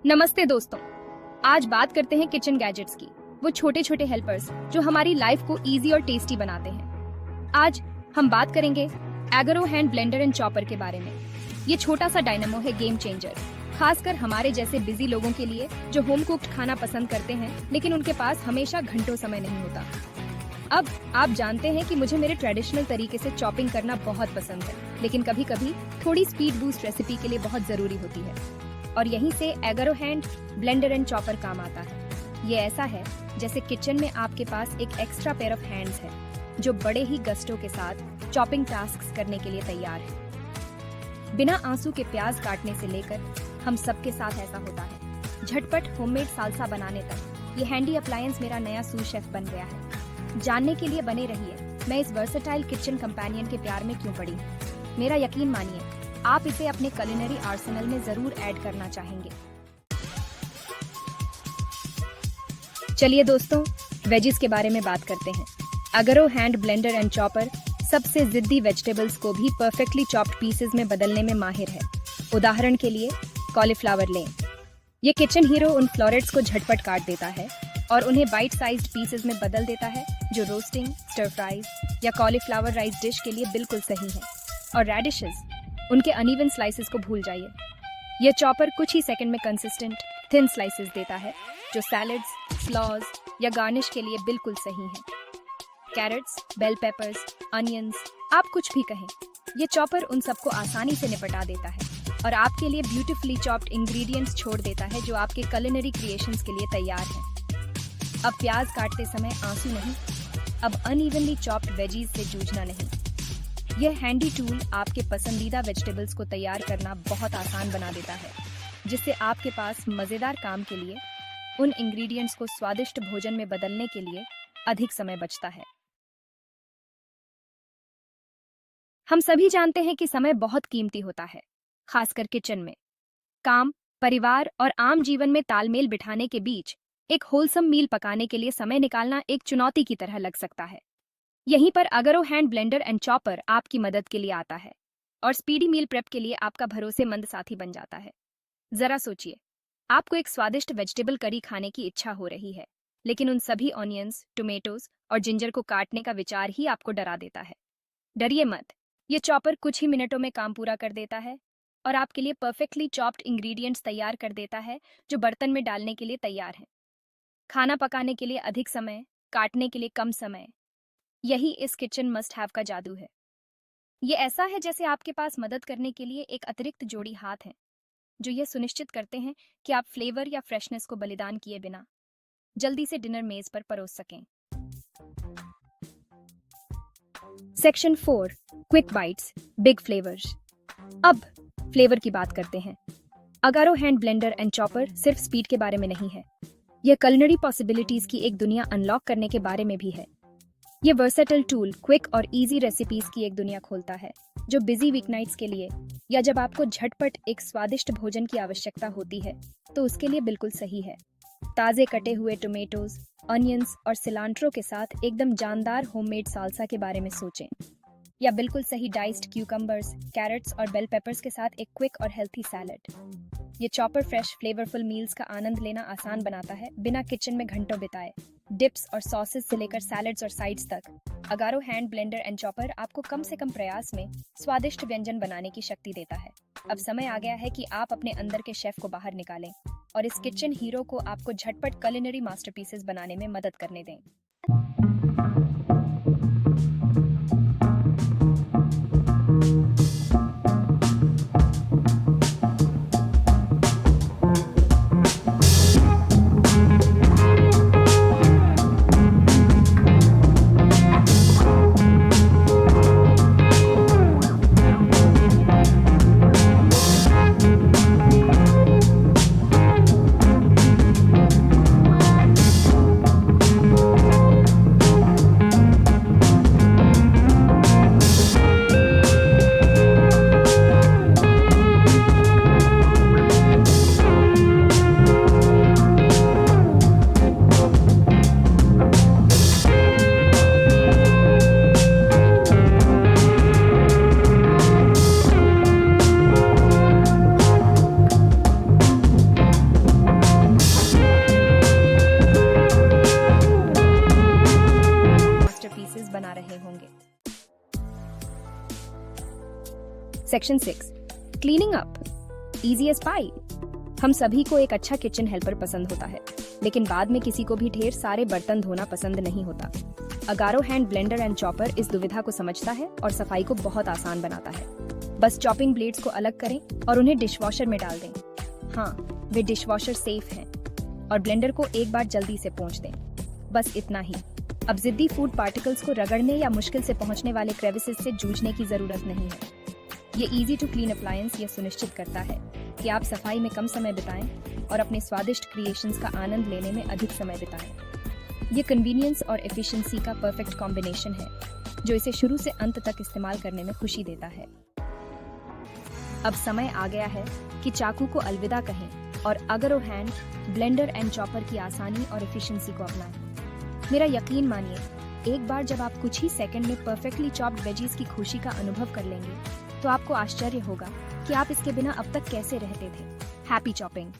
नमस्ते दोस्तों। आज बात करते हैं किचन गैजेट्स की, वो छोटे छोटे हेल्पर्स जो हमारी लाइफ को इजी और टेस्टी बनाते हैं। आज हम बात करेंगे एगरो हैंड ब्लेंडर एंड चॉपर के बारे में। ये छोटा सा डायनामो है गेम चेंजर, खासकर हमारे जैसे बिजी लोगों के लिए जो होम कुक्ड खाना पसंद करते हैं लेकिन उनके पास हमेशा घंटों समय नहीं होता। अब आप जानते हैं कि मुझे मेरे ट्रेडिशनल तरीके से चॉपिंग करना बहुत पसंद है, लेकिन कभी कभी थोड़ी स्पीड बूस्ट रेसिपी के लिए बहुत जरूरी होती है, और यहीं से एगरो हैंड ब्लेंडर एंड चॉपर काम आता है। ये ऐसा है जैसे किचन में आपके पास एक एक्स्ट्रा पेयर ऑफ हैंड्स है जो बड़े ही गस्टों के साथ चॉपिंग टास्क्स करने के लिए तैयार है। बिना आंसू के प्याज काटने से लेकर हम सबके साथ ऐसा होता है, झटपट होममेड सालसा बनाने तक ये हैंडी अप्लायंस मेरा नया सूस शेफ बन गया है। जानने के लिए बने रहिए मैं इस वर्सेटाइल किचन कंपेनियन के प्यार में क्यों पड़ी। मेरा यकीन मानिए, आप इसे अपने कुलिनरी आर्सेनल में जरूर ऐड करना चाहेंगे। चलिए दोस्तों, वेजिस के बारे में बात करते हैं। एगरो हैंड ब्लेंडर एंड चॉपर सबसे जिद्दी वेजिटेबल्स को भी परफेक्टली चॉप्ड पीसेस में बदलने में माहिर है। उदाहरण के लिए कॉलीफ्लावर लें। ये किचन हीरो उन फ्लोरेट्स को झटपट काट देता है और उन्हें बाइट साइज्ड पीसेस में बदल देता है जो रोस्टिंग, स्टर फ्राइज या कॉलीफ्लावर राइस डिश के लिए बिल्कुल सही है। और रेडिशेस, उनके अनइवन स्लाइसेस को भूल जाइए। यह चॉपर कुछ ही सेकंड में कंसिस्टेंट थिन स्लाइसेस देता है जो सैलड्स, स्लॉज या गार्निश के लिए बिल्कुल सही है। कैरेट्स, बेल पेपर्स, अनियंस, आप कुछ भी कहें, ये चॉपर उन सबको आसानी से निपटा देता है और आपके लिए ब्यूटीफुली चॉप्ड इंग्रेडिएंट्स छोड़ देता है जो आपके कुलिनरी क्रिएशंस के लिए तैयार है। अब प्याज काटते समय आंसू नहीं, अब अनइवनली चॉप्ड वेजीज से जूझना नहीं। यह हैंडी टूल आपके पसंदीदा वेजिटेबल्स को तैयार करना बहुत आसान बना देता है, जिससे आपके पास मजेदार काम के लिए उन इंग्रेडिएंट्स को स्वादिष्ट भोजन में बदलने के लिए अधिक समय बचता है। हम सभी जानते हैं कि समय बहुत कीमती होता है, खासकर किचन में। काम, परिवार और आम जीवन में तालमेल बिठाने के बीच एक होलसम मील पकाने के लिए समय निकालना एक चुनौती की तरह लग सकता है। यहीं पर एगरो हैंड ब्लेंडर एंड चॉपर आपकी मदद के लिए आता है और स्पीडी मील प्रेप के लिए आपका भरोसेमंद साथी बन जाता है। जरा सोचिए, आपको एक स्वादिष्ट वेजिटेबल करी खाने की इच्छा हो रही है, लेकिन उन सभी ऑनियंस, टोमेटोज और जिंजर को काटने का विचार ही आपको डरा देता है। डरिए मत, ये चॉपर कुछ ही मिनटों में काम पूरा कर देता है और आपके लिए परफेक्टली चॉप्ड इंग्रेडिएंट्स तैयार कर देता है जो बर्तन में डालने के लिए तैयार हैं। खाना पकाने के लिए अधिक समय, काटने के लिए कम समय, यही इस किचन मस्ट हैव का जादू है। ये ऐसा है जैसे आपके पास मदद करने के लिए एक अतिरिक्त जोड़ी हाथ हैं जो ये सुनिश्चित करते हैं कि आप फ्लेवर या फ्रेशनेस को बलिदान किए बिना जल्दी से डिनर मेज पर परोस सकें। Section 4, quick bytes, big flavours. अब फ्लेवर की बात करते हैं। एगरो हैंड ब्लेंडर एंड चॉपर सिर्फ स्पीड के बारे में नहीं है, यह कुलिनरी पॉसिबिलिटीज की एक दुनिया अनलॉक करने के बारे में भी है। ये वर्सेटाइल टूल क्विक और इजी रेसिपीज की एक दुनिया खोलता है जो बिजी वीकनाइट्स के लिए या जब आपको झटपट एक स्वादिष्ट भोजन की आवश्यकता होती है तो उसके लिए बिल्कुल सही है। ताजे कटे हुए टोमेटोज, अनियंस और सिलांट्रो के साथ एकदम जानदार होममेड सालसा के बारे में सोचें, या बिल्कुल सही डाइस्ड क्यूकम्बर्स, कैरेट्स और बेल पेपर्स के साथ एक क्विक और हेल्थी सैलड। ये चॉपर फ्रेश फ्लेवरफुल मील्स का आनंद लेना आसान बनाता है बिना किचन में घंटों बिताए। डिप्स और सॉसेस से लेकर सैलड्स और साइड्स तक, एगरो हैंड ब्लेंडर एंड चॉपर आपको कम से कम प्रयास में स्वादिष्ट व्यंजन बनाने की शक्ति देता है। अब समय आ गया है कि आप अपने अंदर के शेफ को बाहर निकालें और इस किचन हीरो को आपको झटपट कुलिनरी मास्टरपीसेस बनाने में मदद करने दें। Section 6, cleaning up, easy as pie. हम सभी को एक अच्छा किचन हेल्पर पसंद होता है, लेकिन बाद में किसी को भी ढेर सारे बर्तन धोना पसंद नहीं होता। Agaro hand blender and chopper इस दुविधा को समझता है और सफाई को बहुत आसान बनाता है। बस चॉपिंग ब्लेड्स को अलग करें और उन्हें डिशवॉशर में डाल दें। हाँ, वे डिशवॉशर सेफ हैं। और ब्लेंडर को एक बार जल्दी से पोंछ दें। बस इतना ही। अब जिद्दी फूड पार्टिकल्स को रगड़ने या मुश्किल से पहुंचने वाले क्रेविसेस से जूझने की जरूरत नहीं है। ये इजी टू क्लीन अप्लायंस यह सुनिश्चित करता है कि आप सफाई में कम समय बिताएं और अपने स्वादिष्ट क्रिएशंस का आनंद लेने में अधिक समय बिताएं। ये कन्वीनियंस और एफिशिएंसी का परफेक्ट कॉम्बिनेशन है, जो इसे शुरू से अंत तक इस्तेमाल करने में खुशी देता है। अब समय आ गया है कि चाकू को अलविदा कहें और Agaro hand blender and chopper की आसानी और एफिशिएंसी को अपनाएं। मेरा यकीन मानिए, एक बार जब आप कुछ ही सेकंड में परफेक्टली चॉप्ड वेजीज की खुशी का अनुभव कर लेंगे, तो आपको आश्चर्य होगा कि आप इसके बिना अब तक कैसे रहते थे। Happy chopping.